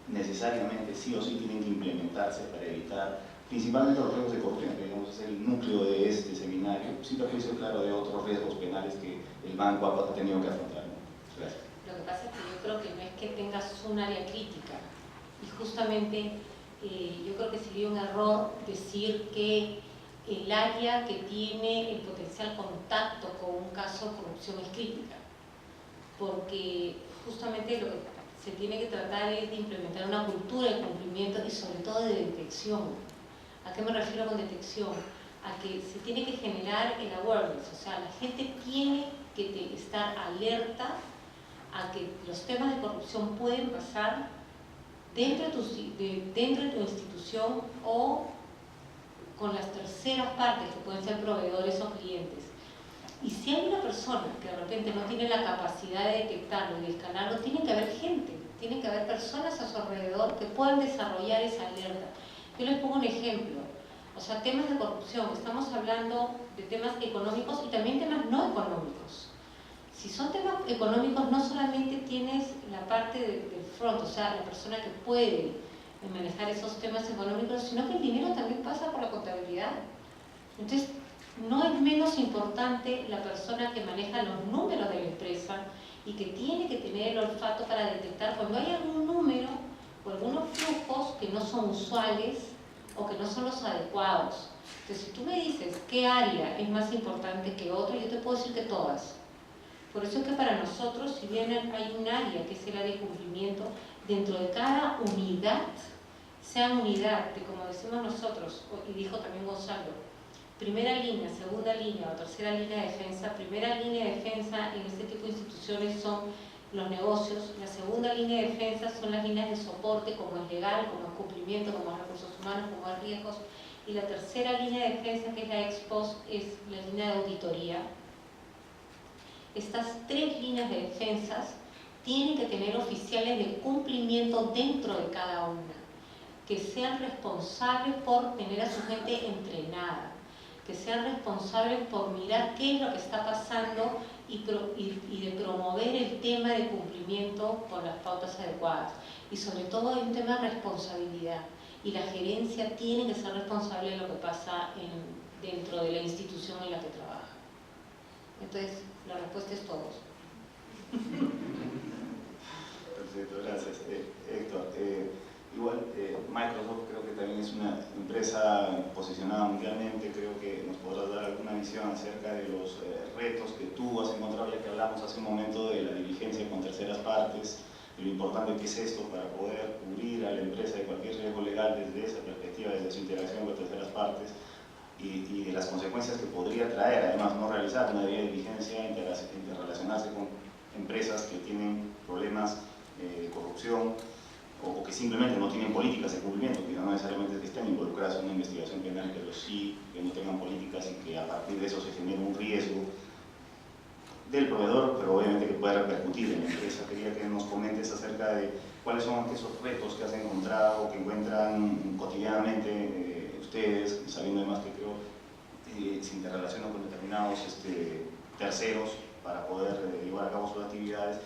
necesariamente sí o sí tienen que implementarse para evitar principalmente los riesgos de corrupción, que digamos es el núcleo de este seminario, sin perjuicio claro de otros riesgos penales que el banco ha tenido que afrontar. Gracias. Lo que pasa es que yo creo que no es que tengas un área crítica, y justamente yo creo que sería un error decir que el área que tiene el potencial contacto con un caso de corrupción es crítica, porque justamente lo que se tiene que tratar es de implementar una cultura de cumplimiento y sobre todo de detección. ¿A qué me refiero con detección? A que se tiene que generar el awareness, o sea, la gente tiene que estar alerta a que los temas de corrupción pueden pasar dentro de tu institución o con las terceras partes que pueden ser proveedores o clientes. Y si hay una persona que de repente no tiene la capacidad de detectarlo y de escalarlo, tiene que haber gente, tiene que haber personas a su alrededor que puedan desarrollar esa alerta. Yo les pongo un ejemplo, o sea, temas de corrupción, estamos hablando de temas económicos y también temas no económicos. Si son temas económicos, no solamente tienes la parte del front, o sea, la persona que puede manejar esos temas económicos, sino que el dinero también pasa por la contabilidad. Entonces, no es menos importante la persona que maneja los números de la empresa y que tiene que tener el olfato para detectar cuando hay algún número o algunos flujos que no son usuales o que no son los adecuados. Entonces, si tú me dices qué área es más importante que otra, yo te puedo decir que todas. Por eso es que para nosotros, si bien hay un área que es el área de cumplimiento, dentro de cada unidad, sea unidad de, como decimos nosotros, y dijo también Gonzalo, primera línea, segunda línea o tercera línea de defensa. Primera línea de defensa en este tipo de instituciones son los negocios, la segunda línea de defensa son las líneas de soporte, como es legal, como es cumplimiento, como es recursos humanos, como es riesgos, y la tercera línea de defensa, que es la ex post, es la línea de auditoría. Estas tres líneas de defensas tienen que tener oficiales de cumplimiento dentro de cada una, que sean responsables por tener a su gente entrenada, que sean responsables por mirar qué es lo que está pasando y de promover el tema de cumplimiento con las pautas adecuadas. Y sobre todo hay un tema de responsabilidad, y la gerencia tiene que ser responsable de lo que pasa dentro de la institución en la que trabaja. Entonces, la respuesta es todos. Perfecto, gracias. Héctor, igual Microsoft creo que también es una empresa posicionada mundialmente, creo que nos podrás dar alguna visión acerca de los retos que tú has encontrado, ya que hablamos hace un momento de la diligencia con terceras partes, de lo importante que es esto para poder cubrir a la empresa de cualquier riesgo legal desde esa perspectiva, desde su interacción con terceras partes. y de las consecuencias que podría traer, además, no realizar una debida diligencia, interrelacionarse con empresas que tienen problemas de corrupción o que simplemente no tienen políticas de cumplimiento, que no necesariamente es que estén involucradas en una investigación penal, pero sí que no tengan políticas y que a partir de eso se genere un riesgo del proveedor, pero obviamente que pueda repercutir en la empresa. Quería que nos comentes acerca de cuáles son esos retos que has encontrado o que encuentran cotidianamente ustedes, sabiendo además que creo se interrelacionan con determinados terceros para poder llevar a cabo sus actividades.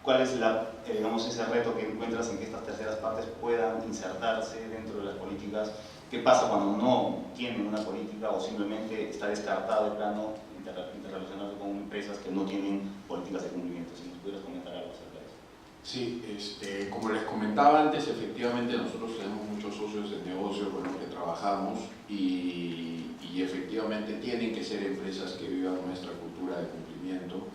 ¿Cuál es digamos, ese reto que encuentras en que estas terceras partes puedan insertarse dentro de las políticas? ¿Qué pasa cuando no tienen una política o simplemente está descartado de plano interrelacionarse con empresas que no tienen políticas de cumplimiento? Si nos pudieras comentar algo acerca de eso. Sí, como les comentaba antes, efectivamente nosotros tenemos muchos socios de negocio con los que trabajamos y efectivamente tienen que ser empresas que vivan nuestra cultura de cumplimiento.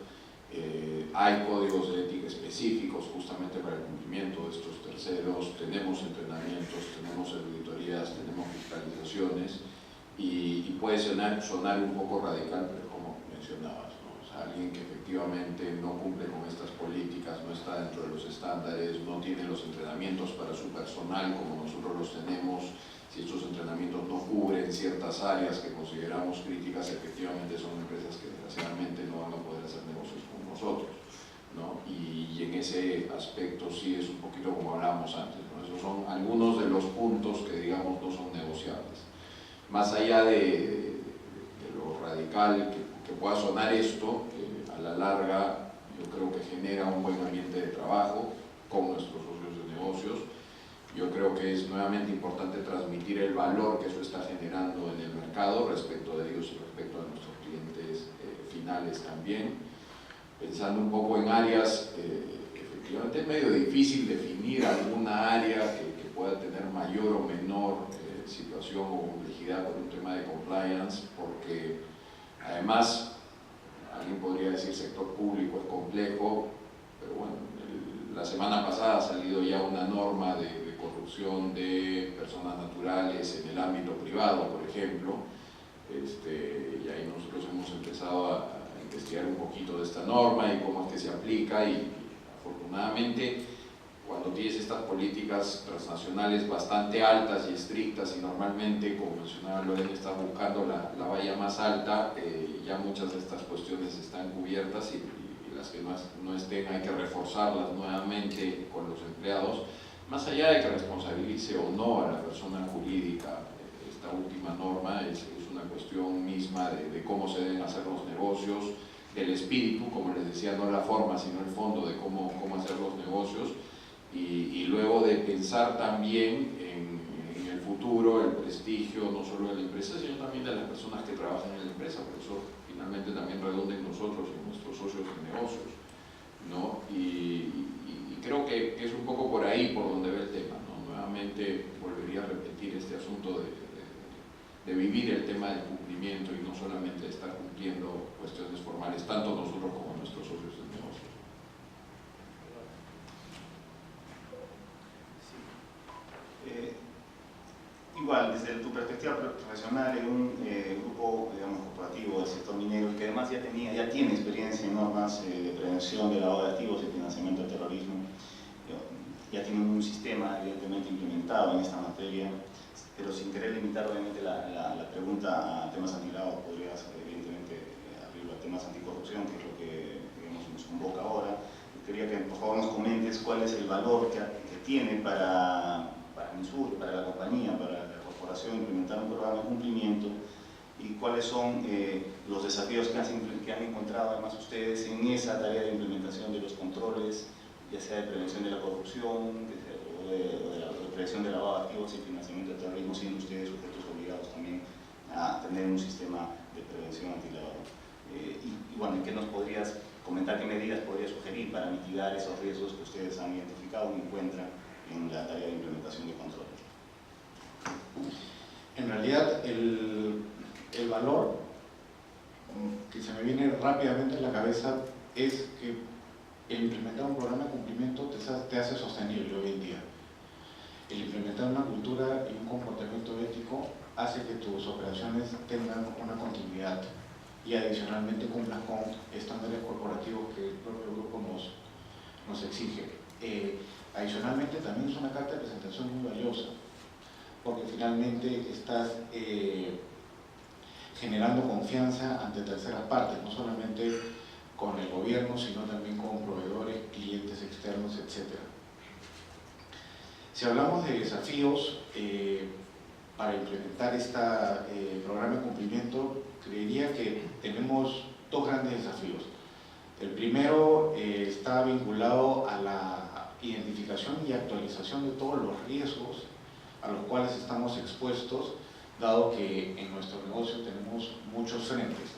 Hay códigos de ética específicos justamente para el cumplimiento de estos terceros, tenemos entrenamientos, tenemos auditorías, tenemos fiscalizaciones y puede sonar un poco radical, pero como mencionabas, ¿no? O sea, alguien que efectivamente no cumple con estas políticas, no está dentro de los estándares, no tiene los entrenamientos para su personal como nosotros los tenemos, si estos entrenamientos no cubren ciertas áreas que consideramos críticas, efectivamente son empresas que desgraciadamente no van a poder hacer negocios con nosotros, ¿no? Y en ese aspecto sí es un poquito como hablábamos antes, ¿no? Esos son algunos de los puntos que digamos no son negociables. Más allá de lo radical que pueda sonar esto, a la larga yo creo que genera un buen ambiente de trabajo con nuestros socios de negocios. Yo creo que es nuevamente importante transmitir el valor que eso está generando en el mercado respecto de ellos y respecto a nuestros clientes finales también. Pensando un poco en áreas, efectivamente es medio difícil definir alguna área que pueda tener mayor o menor situación o complejidad por un tema de compliance, porque además alguien podría decir sector público es complejo, pero bueno, la semana pasada ha salido ya una norma de corrupción de personas naturales en el ámbito privado, por ejemplo, y ahí nosotros hemos empezado a investigar un poquito de esta norma y cómo es que se aplica y afortunadamente cuando tienes estas políticas transnacionales bastante altas y estrictas y normalmente, como mencionaba Lorena, está buscando la valla más alta, ya muchas de estas cuestiones están cubiertas y las que no estén hay que reforzarlas nuevamente con los empleados, más allá de que responsabilice o no a la persona jurídica. Esta última norma es una cuestión misma de cómo se deben hacer los negocios, del espíritu, como les decía, no la forma sino el fondo de cómo hacer los negocios. Y luego de pensar también en el futuro, el prestigio no solo de la empresa, sino también de las personas que trabajan en la empresa, porque eso finalmente también redunda en nosotros y en nuestros socios de negocios, ¿no? Y creo que es un poco por ahí por donde ve el tema, ¿no? Nuevamente volvería a repetir este asunto de vivir el tema del cumplimiento y no solamente de estar cumpliendo cuestiones formales, tanto nosotros como nuestros socios de negocios. Igual, desde tu perspectiva profesional en un grupo, digamos, corporativo del sector minero, que además ya tiene experiencia en normas de prevención de lavado de activos y financiamiento del terrorismo, ya tiene un sistema evidentemente implementado en esta materia, pero sin querer limitar obviamente la pregunta a temas antilavado, podrías evidentemente abrirlo a temas anticorrupción, que es lo que digamos, nos convoca ahora. Quería que por favor nos comentes cuál es el valor que tiene para Minsur, para la compañía, para la corporación, implementar un programa de cumplimiento y cuáles son los desafíos que han encontrado además ustedes en esa tarea de implementación de los controles, ya sea de prevención de la corrupción o de la prevención de lavado de activos y financiamiento del terrorismo, siendo ustedes sujetos obligados también a tener un sistema de prevención antilavado. Y bueno, ¿qué nos podrías comentar, qué medidas podrías sugerir para mitigar esos riesgos que ustedes han identificado y encuentran en la tarea de implementación de control? En realidad, el valor que se me viene rápidamente a la cabeza es que el implementar un programa de cumplimiento te hace sostenible hoy en día. el implementar una cultura y un comportamiento ético hace que tus operaciones tengan una continuidad y adicionalmente cumplas con estándares corporativos que el propio grupo nos exige. Adicionalmente también es una carta de presentación muy valiosa, porque finalmente estás generando confianza ante terceras partes, no solamente con el gobierno, sino también con proveedores, clientes externos, etc. Si hablamos de desafíos para implementar este programa de cumplimiento, creería que tenemos dos grandes desafíos. El primero está vinculado a la identificación y actualización de todos los riesgos a los cuales estamos expuestos, dado que en nuestro negocio tenemos muchos frentes.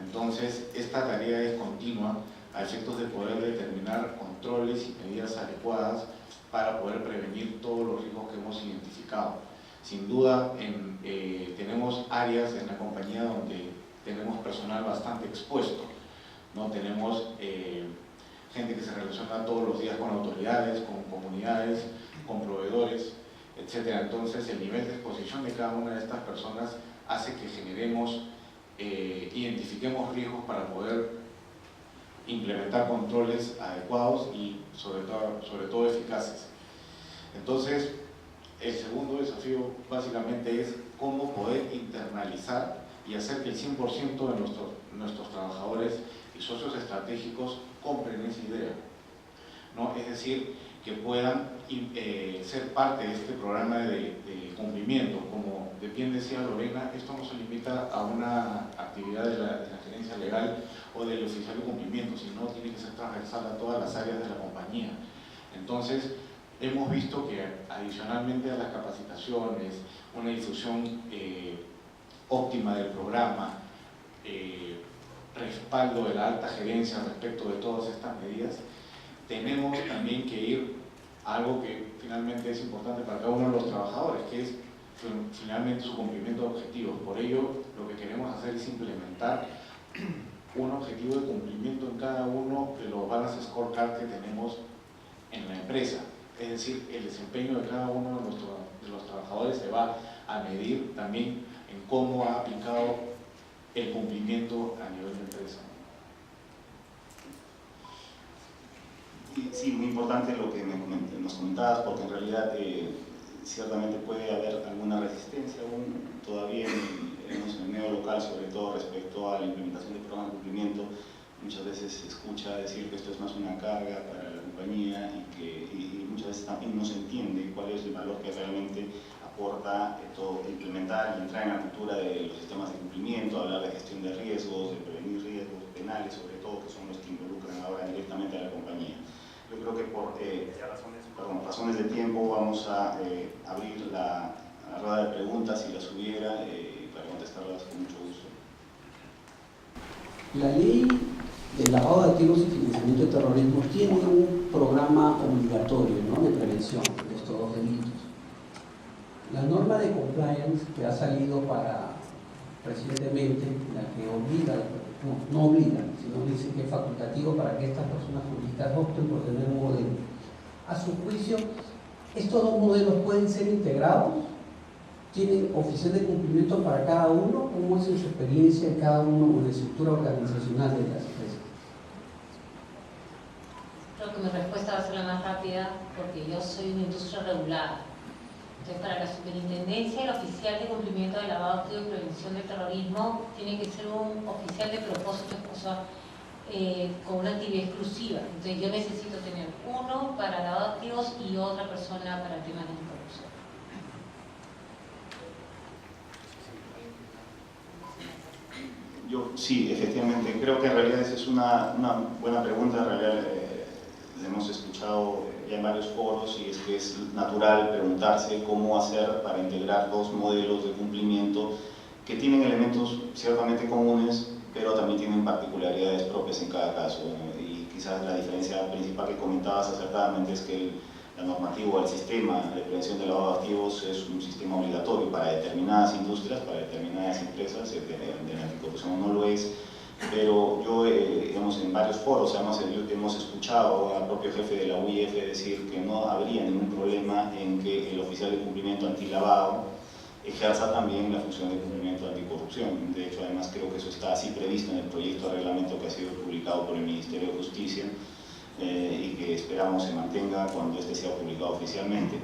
Entonces, esta tarea es continua a efectos de poder determinar controles y medidas adecuadas para poder prevenir todos los riesgos que hemos identificado. Sin duda, tenemos áreas en la compañía donde tenemos personal bastante expuesto, ¿no? Tenemos gente que se relaciona todos los días con autoridades, con comunidades, con proveedores, etc. Entonces, el nivel de exposición de cada una de estas personas hace que generemos, identifiquemos riesgos para poder implementar controles adecuados y sobre todo eficaces. Entonces, el segundo desafío básicamente es cómo poder internalizar y hacer que el 100% de nuestros trabajadores y socios estratégicos compren esa idea, ¿no? Es decir, que puedan ser parte de este programa de cumplimiento. Como bien decía Lorena, esto no se limita a una actividad de la gerencia legal o del oficial de cumplimiento, sino tiene que ser transversal a todas las áreas de la compañía. Entonces, hemos visto que adicionalmente a las capacitaciones, una difusión óptima del programa, respaldo de la alta gerencia respecto de todas estas medidas, tenemos también que ir a algo que finalmente es importante para cada uno de los trabajadores, que es finalmente su cumplimiento de objetivos. Por ello, lo que queremos hacer es implementar un objetivo de cumplimiento en cada uno de los balance scorecard que tenemos en la empresa. Es decir, el desempeño de cada uno de los trabajadores se va a medir también en cómo ha aplicado el cumplimiento a nivel de empresa. Sí, muy importante lo que nos comentabas, porque en realidad ciertamente puede haber alguna resistencia aún todavía en el medio local, sobre todo respecto a la implementación del programa de cumplimiento. Muchas veces se escucha decir que esto es más una carga para la compañía y muchas veces también no se entiende cuál es el valor que realmente aporta todo, implementar y entrar en la cultura de los sistemas de cumplimiento, hablar de gestión de riesgos, de prevenir riesgos penales, sobre todo, que son los que involucran ahora directamente a la compañía. Yo creo que por razones de tiempo vamos a abrir la rueda de preguntas, si las hubiera, para contestarlas con mucho gusto. La ley del lavado de activos y financiamiento de terrorismo tiene un programa obligatorio, ¿no?, de prevención de estos dos delitos. La norma de compliance que ha salido recientemente, la que obliga, no obliga, sino dice que es facultativo para que estas personas jurídicas opten por tener un modelo. A su juicio, ¿estos dos modelos pueden ser integrados? ¿Tienen oficial de cumplimiento para cada uno? ¿Cómo es en su experiencia en cada uno o en la estructura organizacional de las empresas? Creo que mi respuesta va a ser la más rápida, porque yo soy una industria regulada. Entonces, para la superintendencia, el oficial de cumplimiento de lavado de activos y prevención del terrorismo tiene que ser un oficial de propósito, o sea, con una actividad exclusiva. Entonces, yo necesito tener uno para lavado de activos y otra persona para temas de anticorrupción. Yo sí, efectivamente, creo que en realidad esa es una buena pregunta. En realidad la hemos escuchado ya en varios foros y es que es natural preguntarse cómo hacer para integrar dos modelos de cumplimiento que tienen elementos ciertamente comunes, pero también tienen particularidades propias en cada caso, ¿no? Y quizás la diferencia principal que comentabas acertadamente es que la normativa o el sistema de prevención de lavado de activos es un sistema obligatorio para determinadas industrias, para determinadas empresas, de la anticorrupción no lo es, pero yo, en varios foros, además hemos escuchado al propio jefe de la UIF decir que no habría ningún problema en que el oficial de cumplimiento antilavado ejerza también la función de cumplimiento anticorrupción. De hecho, además creo que eso está así previsto en el proyecto de reglamento que ha sido publicado por el Ministerio de Justicia y que esperamos se mantenga cuando este sea publicado oficialmente.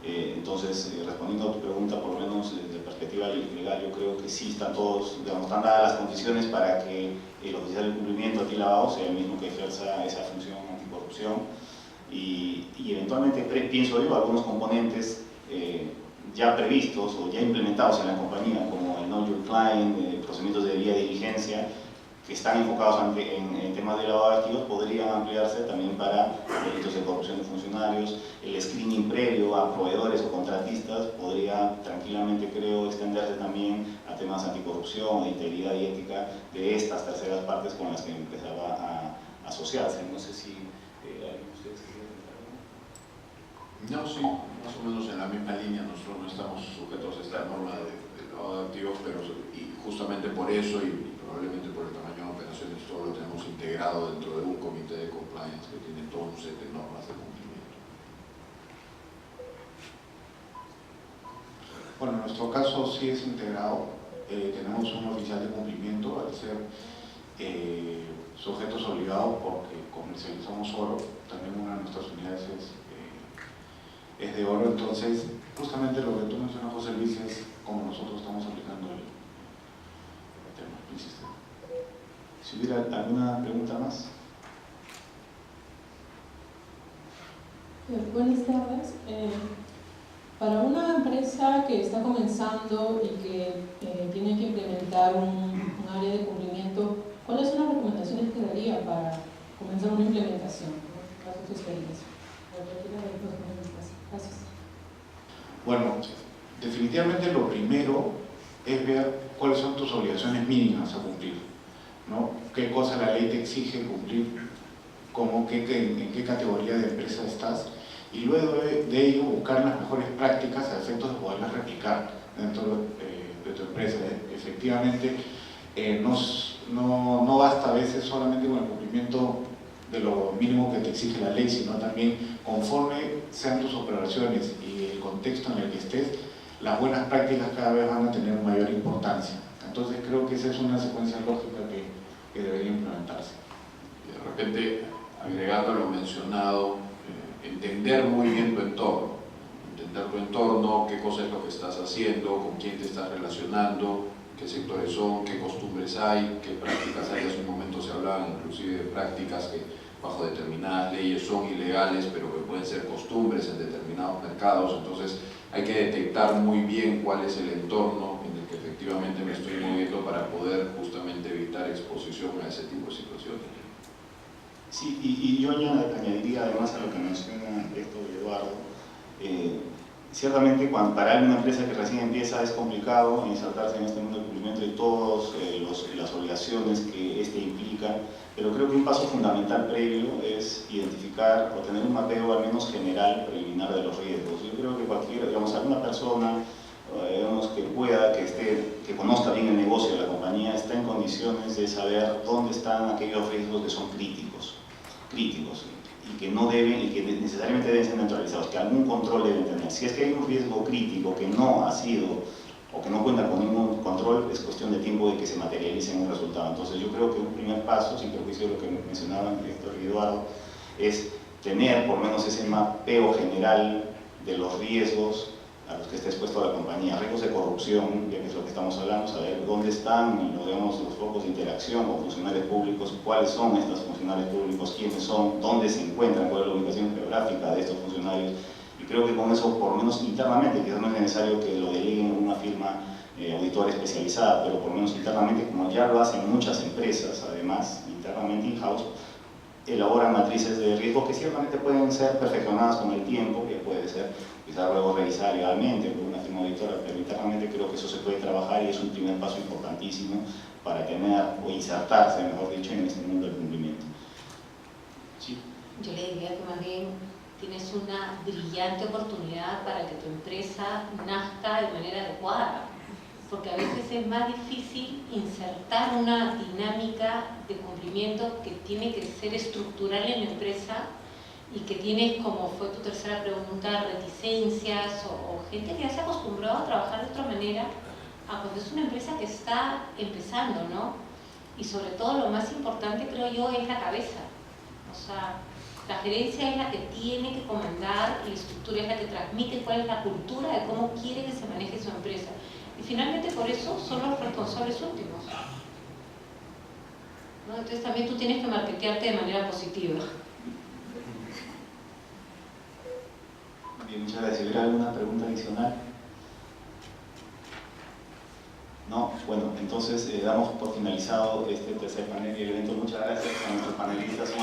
Entonces, respondiendo a tu pregunta, por lo menos desde la perspectiva legal, yo creo que sí están todos, digamos, están dadas las condiciones para que el oficial de cumplimiento antilavado sea el mismo que ejerza esa función anticorrupción y eventualmente pienso yo algunos componentes ya previstos o ya implementados en la compañía, como el Know Your Client, procedimientos de debida diligencia, que están enfocados en temas de lavado de activos, podrían ampliarse también para delitos de corrupción de funcionarios. El screening previo a proveedores o contratistas podría tranquilamente, creo, extenderse también a temas anticorrupción, de integridad y ética de estas terceras partes con las que empezaba a asociarse. No sé si alguien de ustedes quiere comentar algo. No, sí, más o menos en la misma línea. Nosotros no estamos sujetos a esta norma de lavado de activos, pero y justamente por eso y probablemente por el tamaño de operaciones, todo lo tenemos integrado dentro de un comité de compliance que tiene todo un set de normas de cumplimiento. Bueno, en nuestro caso sí es integrado. Tenemos un oficial de cumplimiento al ser sujetos obligados porque comercializamos oro. También una de nuestras unidades es de oro. Entonces, justamente lo que tú mencionas, José Luis, es como nosotros estamos aplicando el sistema. Si hubiera alguna pregunta más. Buenas tardes. Para una empresa que está comenzando y que tiene que implementar un área de cumplimiento, ¿cuáles son las recomendaciones que daría para comenzar una implementación? ¿Cuál es tu experiencia? Gracias. Bueno, definitivamente lo primero es ver cuáles son tus obligaciones mínimas a cumplir, ¿no? ¿Qué cosa la ley te exige cumplir? ¿En qué categoría de empresa estás? Y luego de ello buscar las mejores prácticas a efectos de poderlas replicar dentro de tu empresa. Efectivamente, no basta a veces solamente con el cumplimiento de lo mínimo que te exige la ley, sino también conforme sean tus operaciones y el contexto en el que estés, las buenas prácticas cada vez van a tener mayor importancia. Entonces creo que esa es una secuencia lógica que debería implementarse. Y de repente, agregando a lo mencionado, entender muy bien tu entorno, qué cosa es lo que estás haciendo, con quién te estás relacionando, qué sectores son, qué costumbres hay, qué prácticas hay. Hace un momento se hablaban inclusive de prácticas que bajo determinadas leyes son ilegales, pero que pueden ser costumbres en determinados mercados. Entonces hay que detectar muy bien cuál es el entorno en el que efectivamente me estoy moviendo para poder justamente evitar exposición a ese tipo de situaciones. Sí, y yo añadiría además a lo que menciona esto Eduardo, ciertamente para una empresa que recién empieza es complicado insertarse en este mundo de cumplimiento de todas las obligaciones que este implica, pero creo que un paso fundamental previo es identificar o tener un mapeo al menos general, preliminar de los riesgos. Yo creo que alguna persona que conozca bien el negocio de la compañía está en condiciones de saber dónde están aquellos riesgos que son críticos y que no deben y que necesariamente deben ser neutralizados, que algún control deben tener. Si es que hay un riesgo crítico que no ha sido o que no cuenta con ningún control, es cuestión de tiempo de que se materialice en un resultado. Entonces yo creo que un primer paso, sin perjuicio de lo que mencionaban el director Eduardo, es tener por lo menos ese mapeo general de los riesgos a los que está expuesto la compañía, riesgos de corrupción, ya que es lo que estamos hablando, saber dónde están los focos de interacción con funcionarios públicos, cuáles son estos funcionarios públicos, quiénes son, dónde se encuentran, cuál es la ubicación geográfica de estos funcionarios. Y creo que con eso, por lo menos internamente, quizás no es necesario que lo deleguen en una firma auditora especializada, pero por lo menos internamente, como ya lo hacen muchas empresas, además, internamente in-house, elaboran matrices de riesgo que ciertamente pueden ser perfeccionadas con el tiempo, que puede ser quizás luego revisar legalmente por una firma auditora, pero internamente creo que eso se puede trabajar y es un primer paso importantísimo para tener o insertarse, mejor dicho, en este mundo del cumplimiento. Sí. Yo le diría que más bien tienes una brillante oportunidad para que tu empresa nazca de manera adecuada, porque a veces es más difícil insertar una dinámica de cumplimiento que tiene que ser estructural en la empresa y que tienes, como fue tu tercera pregunta, reticencias o gente que ya se ha acostumbrado a trabajar de otra manera a cuando es una empresa que está empezando, ¿no? Y sobre todo lo más importante, creo yo, es la cabeza. O sea, la gerencia es la que tiene que comandar y la estructura es la que transmite cuál es la cultura de cómo quiere que se maneje su empresa. Y finalmente por eso son los responsables últimos, ¿no? Entonces también tú tienes que marketearte de manera positiva. Bien, muchas gracias. ¿Hubiera alguna pregunta adicional? No, bueno, entonces damos por finalizado este tercer panel y el evento. Muchas gracias a nuestros panelistas.